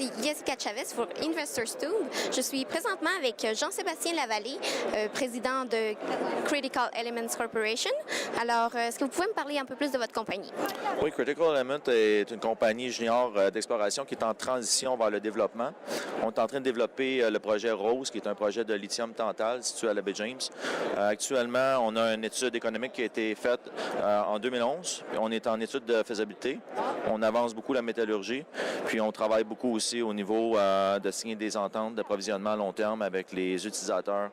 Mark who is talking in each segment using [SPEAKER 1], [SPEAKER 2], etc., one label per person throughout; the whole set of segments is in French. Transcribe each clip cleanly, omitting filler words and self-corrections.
[SPEAKER 1] ici Jessica Chavez pour Investors Tube. Je suis présentement avec Jean-Sébastien Lavallée, président de Critical Elements Corporation. Alors, est-ce que vous pouvez me parler un peu plus de votre compagnie?
[SPEAKER 2] Oui, Critical Element est une compagnie junior d'exploration qui est en transition vers le développement. On est en train de développer le projet Rose, qui est un projet de lithium tantal situé à la baie James. Actuellement, on a une étude économique qui a été faite en 2011. On est en étude de faisabilité. On avance beaucoup la métallurgie. Puis on travaille beaucoup aussi au niveau de signer des ententes d'approvisionnement à long terme avec les utilisateurs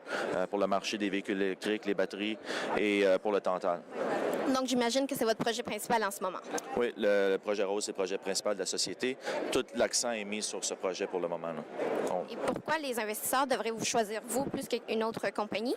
[SPEAKER 2] pour le marché des véhicules électriques, les batteries et pour le tantal.
[SPEAKER 1] Donc, j'imagine que c'est votre projet principal en ce moment.
[SPEAKER 2] Oui, le projet Rose, c'est le projet principal de la société. Tout l'accent est mis sur ce projet pour le moment.
[SPEAKER 1] Et pourquoi les investisseurs devraient vous choisir, vous, plus qu'une autre compagnie?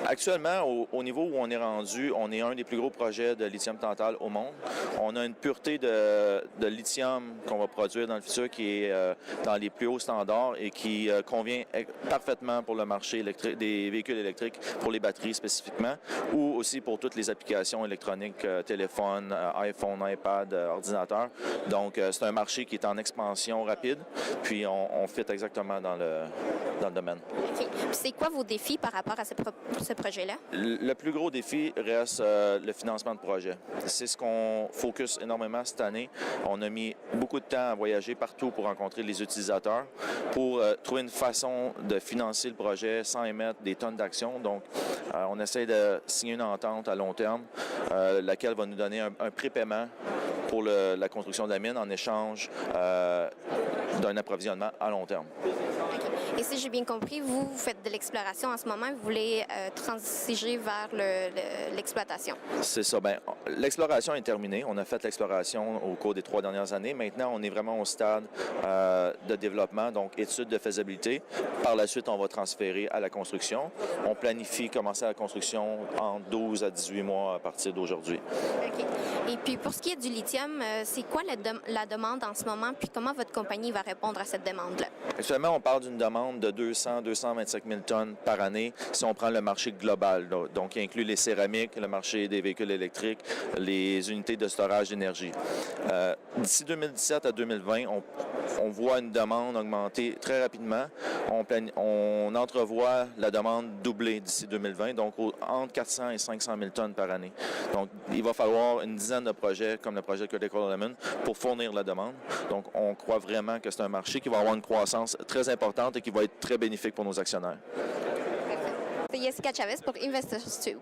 [SPEAKER 2] Actuellement, au niveau où on est rendu, on est un des plus gros projets de lithium tantal au monde. On a une pureté de lithium qu'on va produire dans le futur qui est dans les plus hauts standards et qui convient parfaitement pour le marché des véhicules électriques, pour les batteries spécifiquement, ou aussi pour toutes les applications électroniques, téléphone, iPhone, iPad, ordinateur. Donc, c'est un marché qui est en expansion rapide, puis on fit exactement dans le domaine.
[SPEAKER 1] Okay. C'est quoi vos défis par rapport à ce projet-là?
[SPEAKER 2] Le plus gros défi reste le financement de projet. C'est ce qu'on focus énormément cette année. On a mis beaucoup de temps à voyager partout pour rencontrer les utilisateurs, pour trouver une façon de financer le projet sans émettre des tonnes d'actions. Donc, on essaie de signer une entente à long terme, laquelle va nous donner un prépaiement pour la construction de la mine en échange d'un approvisionnement à long terme.
[SPEAKER 1] Et si j'ai bien compris, vous faites de l'exploration en ce moment, vous voulez transiger vers l'exploitation.
[SPEAKER 2] C'est ça. Bien, l'exploration est terminée. On a fait l'exploration au cours des 3 dernières années. Maintenant, on est vraiment au stade de développement, donc étude de faisabilité. Par la suite, on va transférer à la construction. On planifie commencer la construction en 12 à 18 mois à partir d'aujourd'hui.
[SPEAKER 1] OK. Et puis, pour ce qui est du lithium, c'est quoi la demande en ce moment, puis comment votre compagnie va répondre à cette demande-là?
[SPEAKER 2] Actuellement, on parle d'une demande de 200-225 000 tonnes par année si on prend le marché global, donc qui inclut les céramiques, le marché des véhicules électriques, les unités de storage d'énergie. D'ici 2017 à 2020, on voit une demande augmenter très rapidement. On entrevoit la demande doubler d'ici 2020, donc entre 400 et 500 000 tonnes par année. Donc, il va falloir une dizaine de projets comme le projet Critical Element pour fournir la demande. Donc, on croit vraiment que c'est un marché qui va avoir une croissance très importante et qui va être très bénéfique pour nos actionnaires.
[SPEAKER 1] C'est Jessica Chavez pour Investors Tube.